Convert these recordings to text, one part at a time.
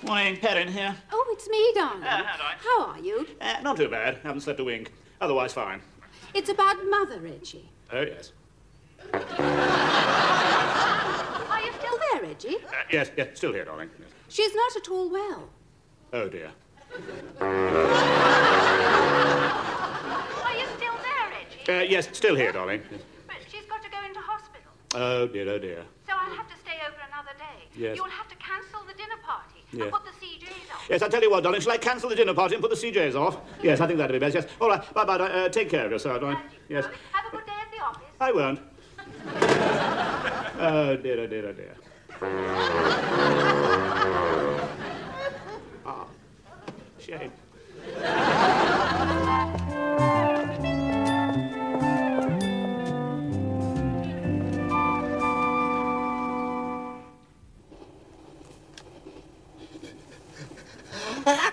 Morning, Perrin here. Oh, it's me, darling. Hi. How are you? Not too bad. Haven't slept a wink. Otherwise, fine. It's about Mother, Reggie. Oh, yes. Are you still there, Reggie? Yes, still here, darling. Yes. She's not at all well. Oh, dear. Are you still there, Reggie? Yes, still here, darling. Yes. But she's got to go into hospital. Oh, dear, oh, dear. So I'll have to stay over another day. Yes. You'll have to cancel the dinner party Yes. and put the CJs off. Yes, I'll tell you what, darling. Shall I cancel the dinner party and put the CJs off? Yes, I think that'd be best, yes. All right, bye-bye. Take care of yourself, darling. And you, Yes. darling. Have a good day at the office. I won't. Oh, dear, oh, dear, oh, dear. Ah, shame. Oh,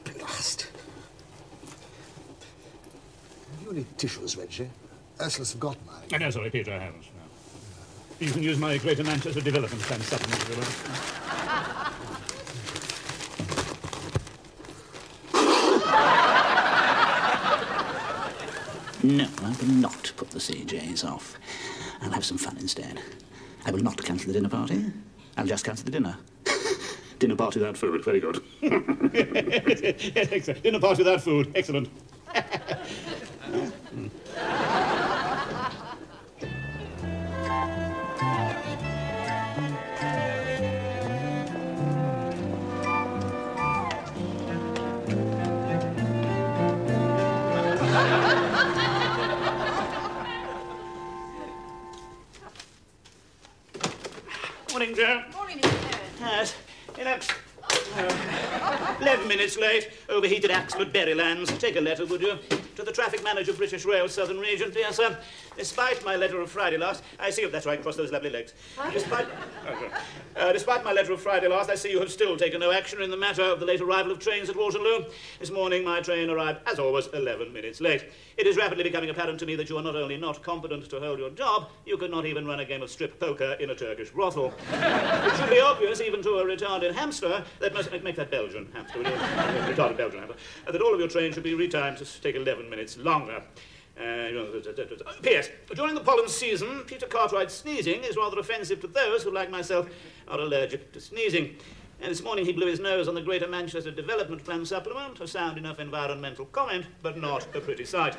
blast. Have you any tissues, Reggie? Ursula's forgotten mine. No, sorry, Peter, I haven't. No. You can use my Greater Manchester Development Plan supplement if you want. No, I will not put the CJs off. I'll have some fun instead. I will not cancel the dinner party. I'll just cancel the dinner. Dinner party without food. Very good. Yes, dinner party without food. Excellent. Morning, Joe. Morning, Mr. Perrin. Yes. 11 minutes late. Overheated accident, Berrylands. Take a letter, would you? To the traffic manager, British Rail, Southern Region. Dear sir, despite my letter of Friday last... I see you... That's right, cross those lovely legs. Despite my letter of Friday last, I see you have still taken no action in the matter of the late arrival of trains at Waterloo. This morning, my train arrived, as always, 11 minutes late. It is rapidly becoming apparent to me that you are not only not competent to hold your job, you could not even run a game of strip poker in a Turkish brothel. It should be obvious, even to a retarded hamster, that must make that Belgian hamster, retarded Belgian hamster, that all of your trains should be retimed to take 11 minutes longer. P.S. During the pollen season, Peter Cartwright's sneezing is rather offensive to those who, like myself, are allergic to sneezing. And this morning he blew his nose on the Greater Manchester Development Plan supplement, a sound enough environmental comment, but not a pretty sight.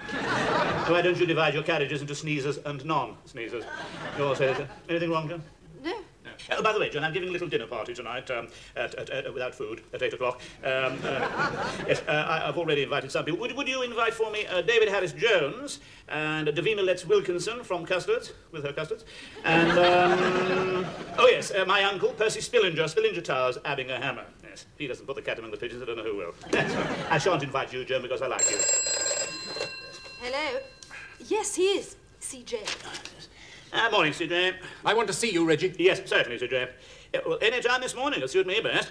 So why don't you divide your carriages into sneezers and non-sneezers? Anything wrong, John? No. Oh, by the way, John, I'm giving a little dinner party tonight, without food, at 8 o'clock. Yes, I've already invited some people. Would you invite for me David Harris-Jones and Davina Letts-Wilkinson from Custards, with her custards, and, oh yes, my uncle, Percy Spillinger Towers, Abbinger Hammer. Yes, he doesn't put the cat among the pigeons, I don't know who will. Yes, I shan't invite you, Joan, because I like you. Hello? Yes, he is. CJ. Morning, CJ. I want to see you, Reggie. Yes, certainly, CJ. Well, any time this morning will suit me best.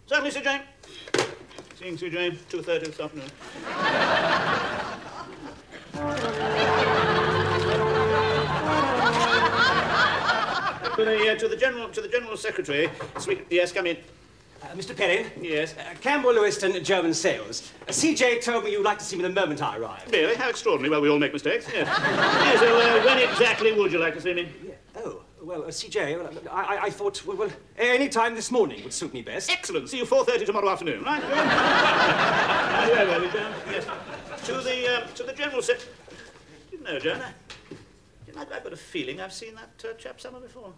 Certainly, CJ. Seeing CJ, 2:30 this afternoon. To the General Secretary. Yes, come in. Mr. Perrin? Yes. Campbell Lewiston, German Sales. CJ told me you'd like to see me the moment I arrive. Really? How extraordinary. Well, we all make mistakes. Yes. Yes, well, when exactly would you like to see me? Yeah. Oh, well, CJ, I thought, well, any time this morning would suit me best. Excellent. See you 4:30 tomorrow afternoon, right? Yes. To the General Secretary. No, Joan, I've got a feeling I've seen that chap somewhere before.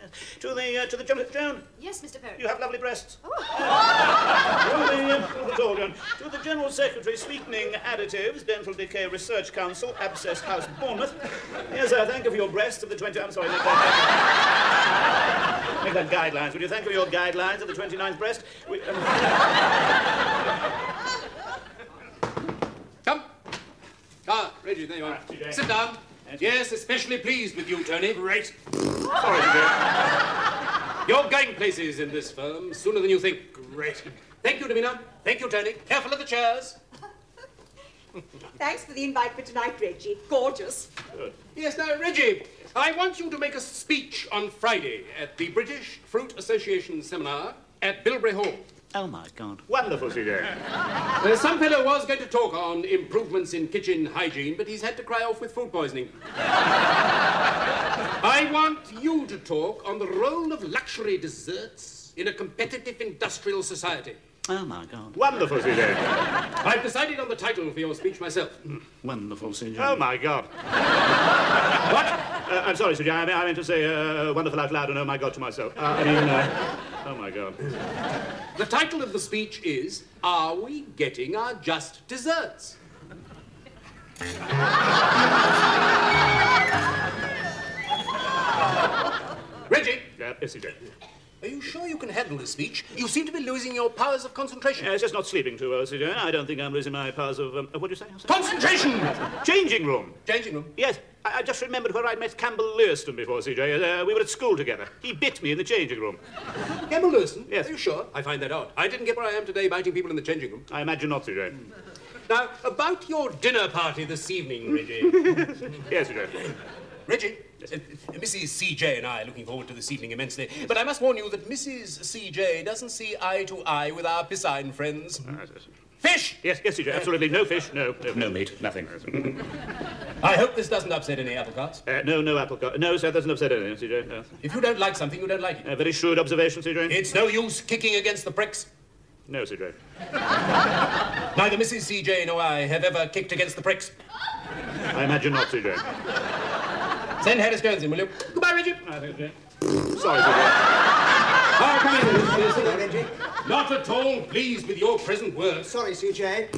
Yes. To the General... Joan? Yes, Mr. Perrin. You have lovely breasts. Oh. To the General Secretary, Sweetening Additives, Dental Decay Research Council, Abscess House, Bournemouth. Yes, sir, thank you for your breasts of the 20... I'm sorry, make that guidelines. Would you thank you for your guidelines of the 29th breast? Come. Reggie, there you are. Sit down. Yes, especially pleased with you, Tony. Great. Sorry, CJ. You're going places in this firm sooner than you think. Great. Thank you, Davina. Thank you, Tony. Careful of the chairs. Thanks for the invite for tonight, Reggie. Gorgeous. Good. Yes, now, Reggie, I want you to make a speech on Friday at the British Fruit Association seminar at Bilberry Hall. Oh, my God. Wonderful, CJ. Some fellow was going to talk on improvements in kitchen hygiene, but he's had to cry off with food poisoning. I want you to talk on the role of luxury desserts in a competitive industrial society. Oh, my God. Wonderful, CJ. I've decided on the title for your speech myself. Wonderful, CJ. Oh, my God. What? I'm sorry, CJ. I meant to say wonderful out loud and oh, my God to myself. oh, my God. The title of the speech is, Are We Getting Our Just Desserts? Reggie? Yes, CJ. Are you sure you can handle this speech? You seem to be losing your powers of concentration. It's just not sleeping too well, CJ. I don't think I'm losing my powers of... what do you say? Concentration! Changing room. Changing room? Yes. I just remembered where I'd met Campbell Learston before, CJ. We were at school together. He bit me in the changing room. Campbell Learston? Yes. Are you sure? I find that odd. I didn't get where I am today biting people in the changing room. I imagine not, CJ. Now, about your dinner party this evening, Reggie. Yes, CJ. Reggie, Mrs. C.J. and I are looking forward to this evening immensely, but I must warn you that Mrs. C.J. doesn't see eye to eye with our piscine friends. Fish! Yes, CJ, absolutely. No fish, no meat, nothing. I hope this doesn't upset any apple carts. No apple cart. No, sir, it doesn't upset anything, CJ. No. If you don't like something, you don't like it. Very shrewd observation, CJ. It's no use kicking against the pricks. No, CJ. Neither Mrs. C.J. nor I have ever kicked against the pricks. I imagine not, CJ. Send Harris Jones in, will you? Goodbye, Reggie. Sorry, CJ. Oh, come in, Reggie. Not at all pleased with your present words. Sorry, CJ.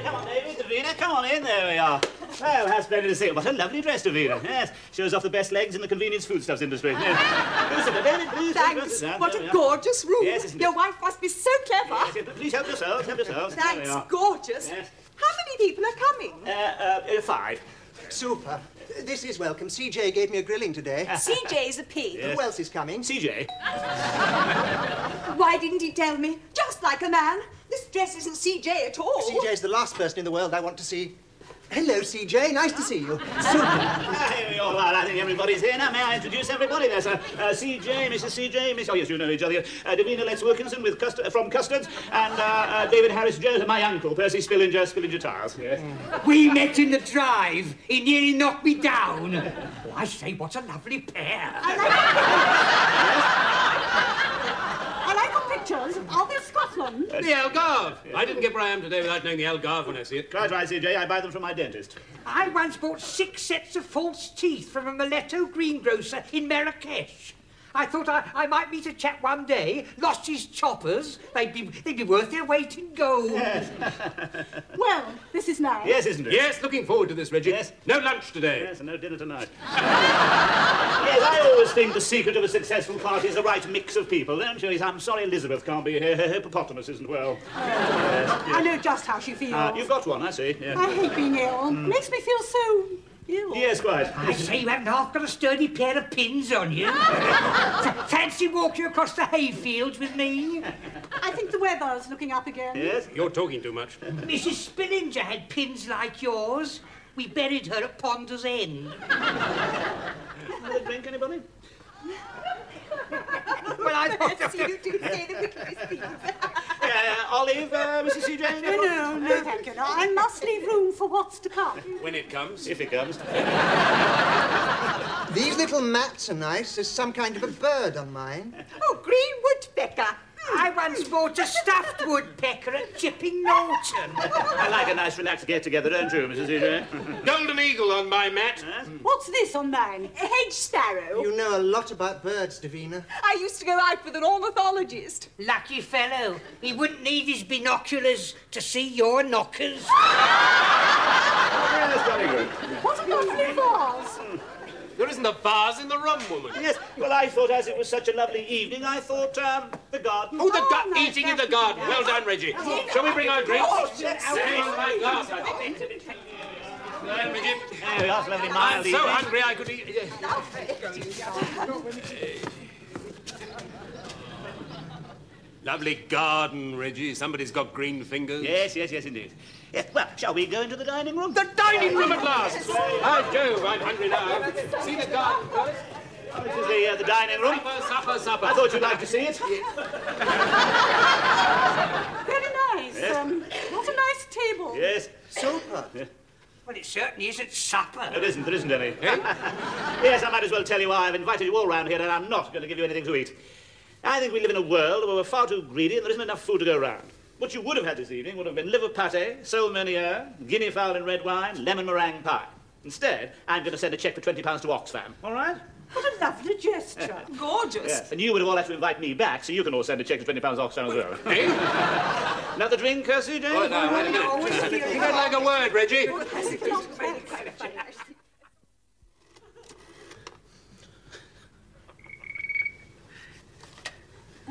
Come on, David, Davina, come on in. There we are. Well, how splendid to see you. What a lovely dress, Davina. Yes, shows off the best legs in the convenience foodstuffs industry. Yes. Thanks. What a gorgeous room. Yes, isn't it? Your wife must be so clever. Yes, yes, please help yourselves, help yourselves. Thanks. Gorgeous. Yes. How many people are coming? 5. Super. This is welcome. CJ gave me a grilling today. CJ's a pig. Yes. Who else is coming? CJ. Why didn't he tell me? Just like a man. This dress isn't CJ at all. CJ's the last person in the world I want to see. Hello, CJ. Nice to see you. Here we are. Well, I think everybody's here now. May I introduce everybody? There's CJ, Mrs. CJ, Miss... Oh, yes, you know each other. Davina Letts Wilkinson with from Custards, and David Harris Jones, and my uncle, Percy Spillinger Tires. Yes. We met in the drive. He nearly knocked me down. Oh, I say, what a lovely pair. I like your pictures. Are they Scotland? The Algarve. Yes. I didn't get where I am today without knowing the Algarve when I see it. Quite right, CJ. I buy them from my dentist. I once bought 6 sets of false teeth from a mulatto greengrocer in Marrakesh. I thought I might meet a chap one day, lost his choppers. They'd be worth their weight in gold. Yes. Well, this is nice. Yes, isn't it? Yes, looking forward to this, Reggie. Yes. No lunch today. Yes, and no dinner tonight. Yes, I always think the secret of a successful party is the right mix of people, don't you? I'm sorry Elizabeth can't be here. Her hippopotamus isn't well. Yes. I know just how she feels. You've got one, I see. Yes. I hate being ill. Makes me feel so ill. Yes, quite. I say, you haven't half got a sturdy pair of pins on you. Fancy walking across the hayfields with me? I think the weather's looking up again. Yes? You're talking too much. Mrs. Spillinger had pins like yours. We buried her at Ponder's End. Will they drink, anybody? Well, I thought... You do say the wickedest things. Olive, Mrs. CJ? No, thank you. No, I must leave room for what's to come. When it comes. If it comes. These little mats are nice. There's some kind of a bird on mine. Oh, green woodpecker. I once bought a stuffed woodpecker at Chipping Norton. I like a nice relaxed get-together, don't you, Mrs. CJ? Golden eagle on my mat. What's this on mine? A hedge sparrow. You know a lot about birds, Davina. I used to go out with an ornithologist. Lucky fellow. He wouldn't need his binoculars to see your knockers. Yes, very good. What a lovely vase. There isn't a vase in the room, woman. Yes, well, I thought as it was such a lovely evening, I thought, the garden. Oh, eating in the garden. Well done, Reggie. Shall we bring our drinks? Oh, yes. My glass, I think. Well, Reggie. There we are, lovely mild I'm so evening. hungry I could eat... Lovely garden, Reggie. Somebody's got green fingers. Yes, indeed. Yes, well, shall we go into the dining room? The dining room at last! By Jove, I'm hungry now. See the garden first? This is the dining room. Supper. I thought you'd like to see it. Very nice. Yes. What a nice table. Yes. Super. Yeah. Well, it certainly isn't supper. There isn't any. Yes, I might as well tell you why I've invited you all round here and I'm not going to give you anything to eat. I think we live in a world where we're far too greedy and there isn't enough food to go round. What you would have had this evening would have been liver pâté, sole meunière, guinea fowl in red wine, lemon meringue pie. Instead, I'm going to send a cheque for £20 to Oxfam, all right? What a lovely gesture. Gorgeous. Yes, and you would have all had to invite me back, so you can all send a cheque for £20 to Oxfam as well. Another drink, CJ? Oh, no, wait a minute. You don't like a word, Reggie.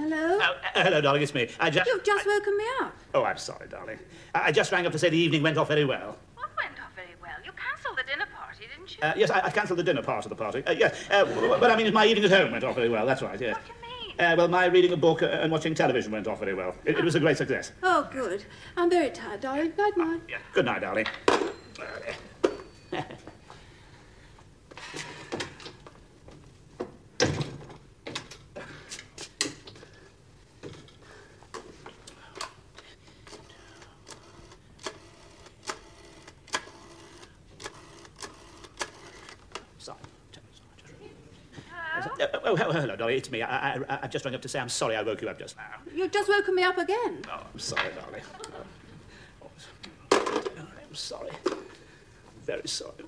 Hello? Hello, darling, it's me. You've just woken me up. Oh, I'm sorry, darling. I just rang up to say the evening went off very well. What went off very well? You cancelled the dinner party, didn't you? Yes, I cancelled the dinner part of the party. Yes, but I mean, my evening at home went off very well, that's right, yes. What do you mean? Well, my reading a book and watching television went off very well. It was a great success. Oh, good. I'm very tired, darling. Night, night. Yeah. Good night, darling. Oh, hello, Dolly. It's me. I just rang up to say I'm sorry I woke you up just now. You've just woken me up again. Oh, I'm sorry, darling. I'm sorry. Very sorry.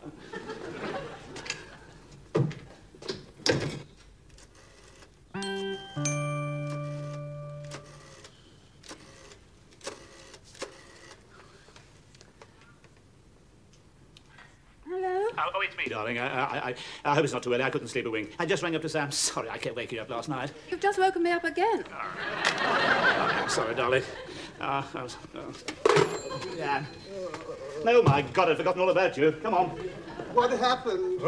Hello? Oh, it's me, darling. I hope it's not too early. I couldn't sleep a wink. I just rang up to say I'm sorry I kept waking you up last night. You've just woken me up again. I'm sorry, darling. Yeah. Oh, my God, I'd forgotten all about you. Come on. What happened?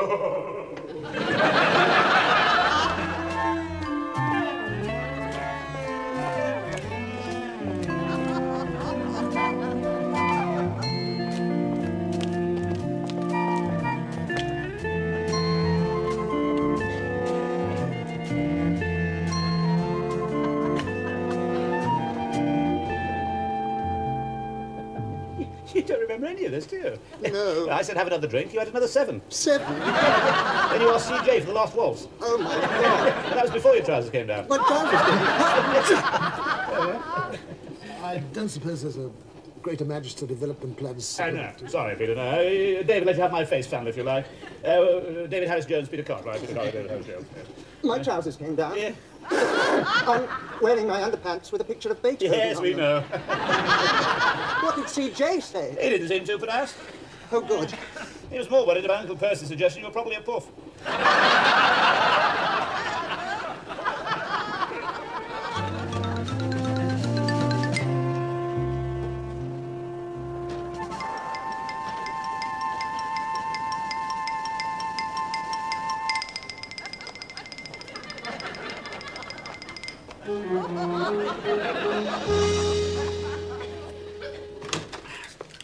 You don't remember any of this, do you? No. I said have another drink. You had another 7. 7? Then you asked CJ for the last waltz. Oh, my God. That was before your trousers came down. What trousers did I don't suppose there's a greater majesty development plans. No. Sorry, Peter. No. David, let you have my face found if you like. David Harris Jones, Peter Cartwright. Peter Cartwright, David Harris Jones. Yes. My trousers came down. Yeah. I'm wearing my underpants with a picture of Beethoven. Yes, we know. What did CJ say? He didn't seem to, perhaps. Oh, good. He was more worried about Uncle Percy's suggestion you were probably a puff.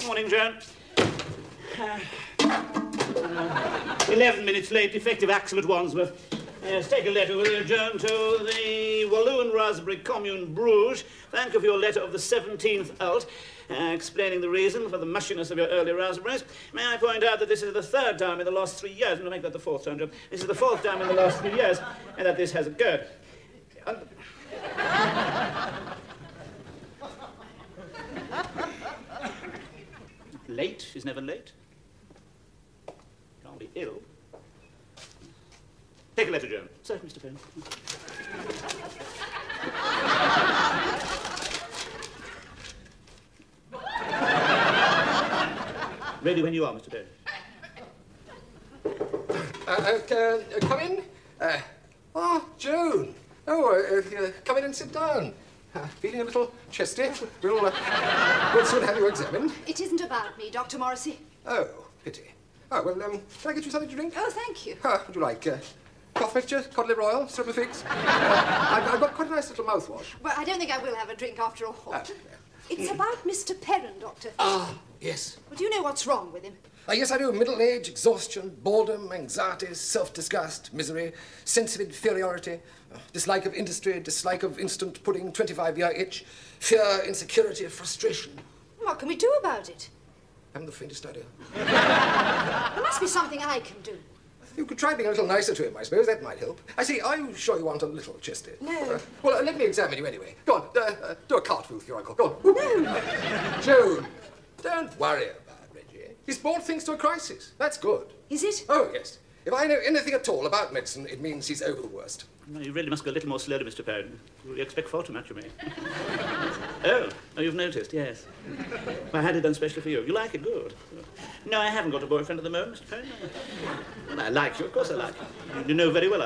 Morning, Joan. 11 minutes late, defective axle at Wandsworth. Yes, take a letter, will you, Joan, to the Walloon Raspberry Commune, Bruges. Thank you for your letter of the 17th ult, explaining the reason for the mushiness of your early raspberries. May I point out that this is the 3rd time in the last 3 years, and to make that the 4th time, Joan, this is the 4th time in the last 3 years, and that this has occurred. Late is never late. Can't be ill. Take a letter, Joan. Sir, Mr. Perrin. Ready when you are, Mr. Perrin. Come in. Joan. Come in and sit down. Feeling a little chesty. We'll soon have you examined. It isn't about me, Dr. Morrissey. Oh, pity. Oh, well, can I get you something to drink? Oh, thank you. Would you like cough mixture, cod liver oil, syrup of figs? I've got quite a nice little mouthwash. Well, I don't think I will have a drink after all. It's about Mr. Perrin, Doctor. Yes. Well, do you know what's wrong with him? Yes, I do. Middle age, exhaustion, boredom, anxiety, self-disgust, misery, sense of inferiority, dislike of industry, dislike of instant pudding, 25-year itch, fear, insecurity, frustration. What can we do about it? I haven't the faintest idea. There must be something I can do. You could try being a little nicer to him, I suppose. That might help. I see. Are you sure you want a little chesty? No. Well, let me examine you anyway. Go on. Do a cartwheel with your uncle. Go on. No. Joan, don't worry about Reggie. He's brought things to a crisis. That's good. Is it? Oh, yes. If I know anything at all about medicine, it means he's over the worst. No, you really must go a little more slowly, Mr. Perrin. You expect far too much of me. Oh, you've noticed, yes. I had it done specially for you. You like it? Good. No, I haven't got a boyfriend at the moment, Mr. Perrin. Well, I like you, of course I like you. You know very well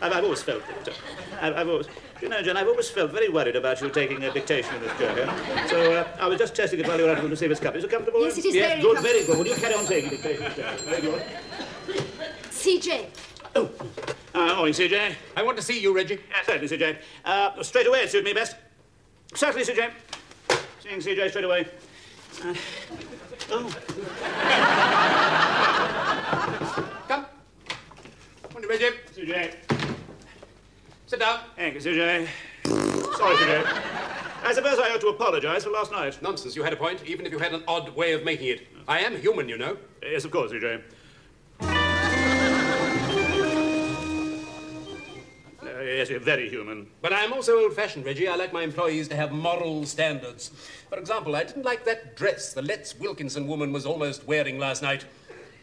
I've always felt that. I've always... You know, John, I've always felt very worried about you taking a dictation in this journey. So I was just testing it while you were out of the receiver's cup. Is it comfortable? Yes, it is yes, very good, comfortable. very good. Will you carry on taking dictation, Mr. Very good. CJ. Oh, morning, CJ. I want to see you, Reggie. Certainly, CJ. Straight away, it suits me best. Certainly, CJ. Seeing CJ straight away. Come. Morning, Reggie. CJ. Sit down. Thank you, CJ. Sorry, CJ. I suppose I ought to apologise for last night. Nonsense, you had a point, even if you had an odd way of making it. I am human, you know. Yes, of course, CJ. Yes, you're very human. But I'm also old-fashioned, Reggie. I like my employees to have moral standards. For example, I didn't like that dress the Letts Wilkinson woman was almost wearing last night.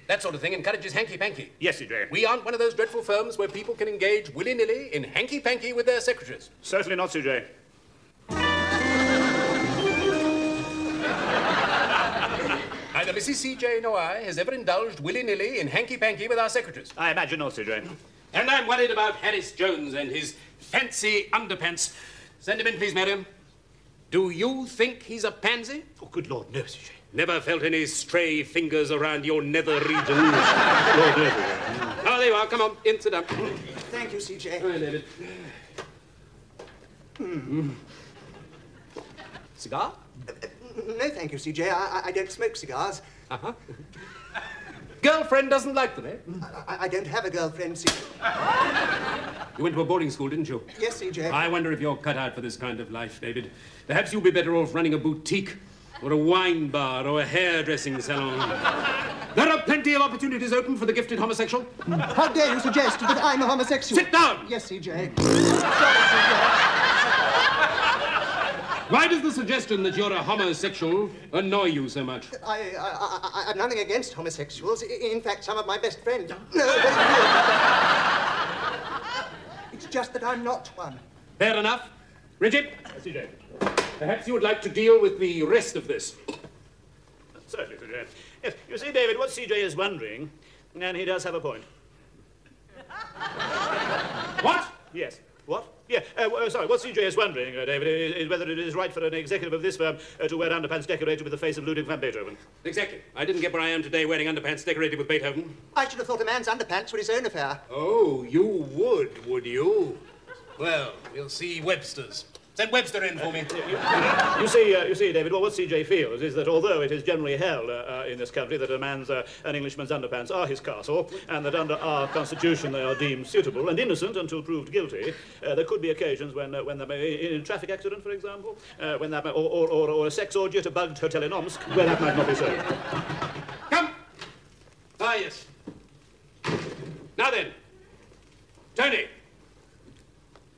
That sort of thing encourages hanky-panky. Yes, CJ. We aren't one of those dreadful firms where people can engage willy-nilly in hanky-panky with their secretaries. Certainly not, CJ. Neither Mrs. C.J. nor I has ever indulged willy-nilly in hanky-panky with our secretaries. I imagine not, CJ. And I'm worried about Harris Jones and his fancy underpants. Send him in, please, madam. Do you think he's a pansy? Oh, good Lord, no, CJ. Never felt any stray fingers around your nether regions. Lord, no, CJ. Oh, there you are. Come on, in, sit down. Thank you, CJ. Hi, David. Cigar? No, thank you, CJ. I don't smoke cigars. Uh-huh. Girlfriend doesn't like them, eh? I don't have a girlfriend, CJ. You went to a boarding school, didn't you? Yes, CJ. I wonder if you're cut out for this kind of life, David. Perhaps you'll be better off running a boutique, or a wine bar, or a hairdressing salon. There are plenty of opportunities open for the gifted homosexual. How dare you suggest that I'm a homosexual? Sit down! Yes, CJ. Why does the suggestion that you're a homosexual annoy you so much? I have nothing against homosexuals. In fact, some of my best friends. No, it's just that I'm not one. Fair enough. Bridget? CJ. Perhaps you would like to deal with the rest of this. Certainly, CJ. Yes, you see, David, what CJ is wondering, and he does have a point. What? Yes. What? Yeah, sorry, what CJ is wondering, David, is whether it is right for an executive of this firm to wear underpants decorated with the face of Ludwig van Beethoven. Exactly. I didn't get where I am today wearing underpants decorated with Beethoven. I should have thought a man's underpants were his own affair. Oh, you would you? Well, we'll see Webster's. Send Webster in for me. You see, David, well, what CJ feels is that although it is generally held in this country that an Englishman's underpants are his castle, and that under our constitution they are deemed suitable and innocent until proved guilty, there could be occasions when there may, in a traffic accident, for example, when that may, or a sex orgy at a bugged hotel in Omsk, where that might not be so. Come. Ah, yes. Now then, Tony.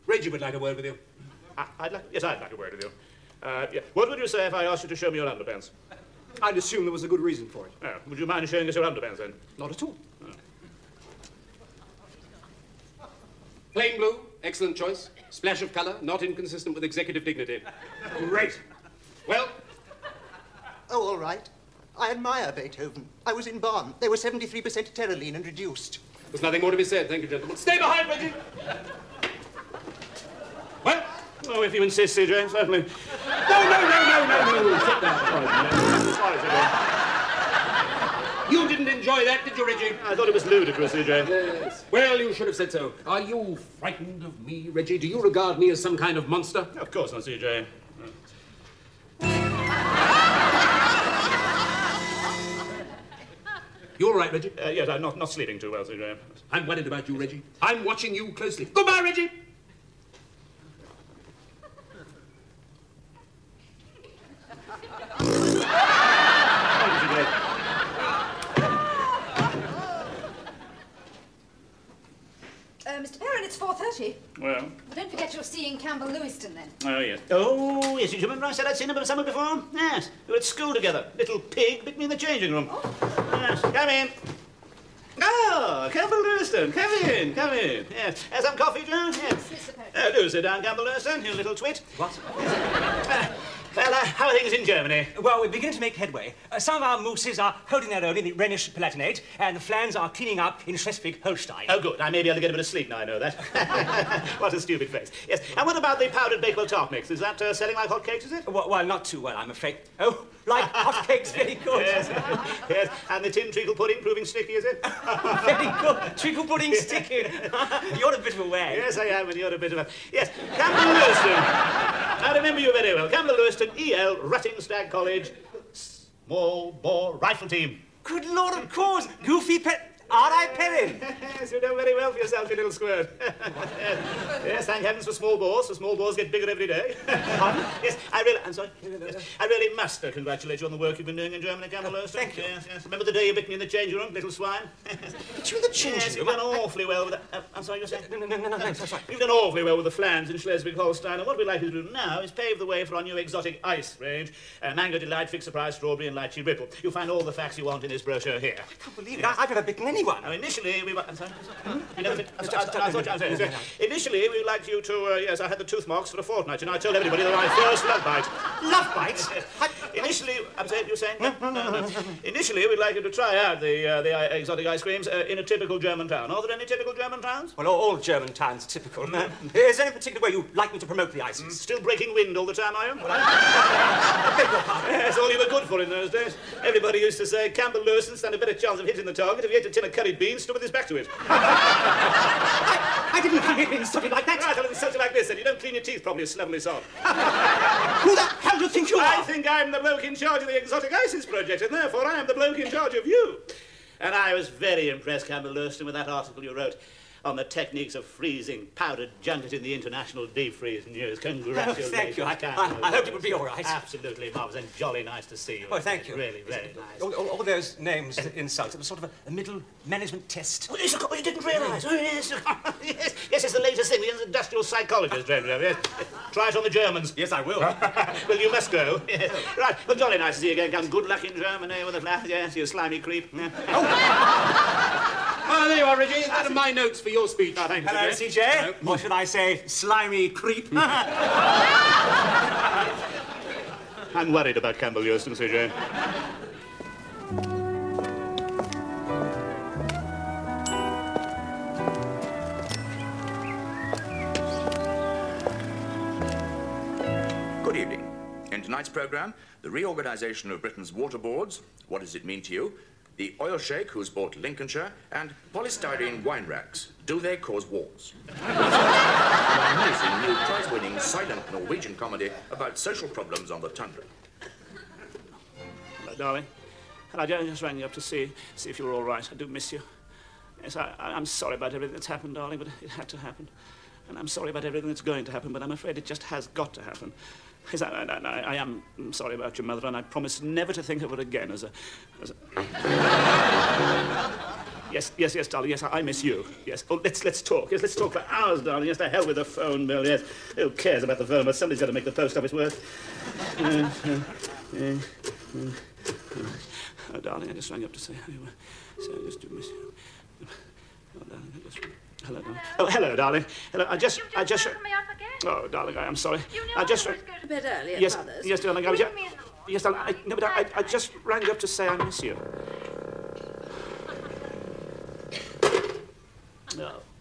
Reggie would like a word with you. I'd like a word with you. Yeah. What would you say if I asked you to show me your underpants? I'd assume there was a good reason for it. Would you mind showing us your underpants, then? Not at all. Plain blue, excellent choice. Splash of colour, not inconsistent with executive dignity. Great. Well? Oh, all right. I admire Beethoven. I was in Barron. They were 73% terylene and reduced. There's nothing more to be said. Thank you, gentlemen. Stay behind, Reggie! Well? Oh, if you insist, CJ, certainly. No. Sit down. Sorry, CJ. You didn't enjoy that, did you, Reggie? I thought it was ludicrous, CJ. Yes. Well, you should have said so. Are you frightened of me, Reggie? Do you regard me as some kind of monster? Of course not, CJ. You all right, Reggie? Yes, I'm not sleeping too well, CJ. I'm worried about you, Reggie. I'm watching you closely. Goodbye, Reggie! Mr. Perrin, it's 4:30. Well? Well, don't forget you're seeing Campbell Lewiston then. Oh, yes. Oh, yes, you remember I said I'd seen him somewhere before? Yes. We were at school together. Little pig bit me in the changing room. Oh. Yes. Come in. Oh, Campbell Lewiston. Come in. Yes. Have some coffee, Joan? Yes. Mr. Perrin. Do sit down, Campbell Lewiston, you little twit. What? Well, how are things in Germany? Well, we're beginning to make headway. Some of our mooses are holding their own in the Rhenish Palatinate, and the Flans are cleaning up in Schleswig-Holstein. Oh, good. I may be able to get a bit of sleep now, I know that. What a stupid face. Yes. And what about the powdered Bakewell tart mix? Is that selling like hotcakes, is it? Well, not too well, I'm afraid. Oh, like hotcakes, very good. Yes. And the tin treacle pudding proving sticky, is it? Very good. Treacle pudding sticky. You're a bit of a wag. Yes, I am, and you're a bit of a... Yes, Campbell Lewiston. I remember you very well. Campbell Lewiston, E.L., Ruttingstag College, small bore rifle team. Good Lord, of course. Goofy pet... R.I. Perrin. Yes, you know very well for yourself, you little squirt. Yes, thank heavens for small bores. The small bores get bigger every day. Yes, I'm sorry. Yes, I really must congratulate you on the work you've been doing in Germany, Campbell Lewiston. Thank you. Yes. Remember the day you bit me in the changing room, little swine? But you in the changing room? You've done awfully well with that. I'm sorry, you're saying? No, sorry. You've done awfully well with the Flans in Schleswig-Holstein, and what we'd like you to do now is pave the way for our new exotic ice range, Mango Delight, Fix Surprise, Strawberry, and Lychee Ripple. You'll find all the facts you want in this brochure here. I can't believe it. I've never bitten anyone. Now, initially, we were... I'm sorry? You never bit... Initially, we'd like you to... yes, I had the tooth marks for a fortnight, and I told everybody that my first love bite. Love bites? Initially... I'm saying... You're saying... No. Initially, we'd like you to try out the exotic ice creams in a typical German town. Are there any typical German towns? Well, all German towns are typical. Is there any particular way you'd like me to promote the ices? Still breaking wind all the time, are you? Yes, all you were good for in those days. Everybody used to say, Campbell Lewiston stand a better chance of hitting the target if he ate a tin of curried beans stood with his back to it. I didn't think it insulted like that. Right, well, it's something like this, then. You don't clean your teeth properly, slovenly sod. Who the hell do you think you are? I think I'm the bloke in charge of the Exotic ISIS project, and therefore I am the bloke in charge of you. And I was very impressed, Campbell Lewiston, with that article you wrote on the techniques of freezing powdered junket in the International Deep Freeze News. Congratulations. Oh, thank you. I hoped it would be all right. Absolutely marvellous, and jolly nice to see you. Oh, thank you. Really, very nice. All those names insults. It was sort of a middle management test. Oh, yes, you didn't realise. Oh, yes. Yes, it's the latest thing. The industrial psychologist, yes. Try it on the Germans. Yes, I will. Well, you must go. Yes. Right, well, jolly nice to see you again. Come, good luck in Germany with the flat. Yes, you slimy creep. Yeah. Oh, there you are, Reggie. That are my notes for your speech. Oh, thank you, Hello, CJ. Or should I say, slimy creep? I'm worried about Campbell Lewiston, CJ. Good evening. In tonight's programme, the reorganisation of Britain's water boards, what does it mean to you? The oil sheik who's bought Lincolnshire, and polystyrene wine racks. Do they cause wars? An amazing new prize-winning silent Norwegian comedy about social problems on the tundra. Hello, darling. Hello, I just rang you up to see if you were all right. I do miss you. Yes, I'm sorry about everything that's happened, darling, but it had to happen. And I'm sorry about everything that's going to happen, but I'm afraid it just has got to happen. Yes, I am sorry about your mother, and I promise never to think of her again as a... Yes, darling, yes, I miss you. Yes, oh, let's talk. Yes, let's talk for hours, darling. Yes, to hell with the phone bill, yes. Who cares about the phone, but somebody's got to make the post office work. Oh, darling, I just rang up to say how you were. So I just do miss you. Oh, darling, I just... Hello, darling. Oh, hello, darling. Hello, I just... Me up again? Oh, darling, I am sorry. You know I just... I always go to bed early yes, at Mother's. yes, darling, I was... Yes, darling, I just rang up to say I miss you. No.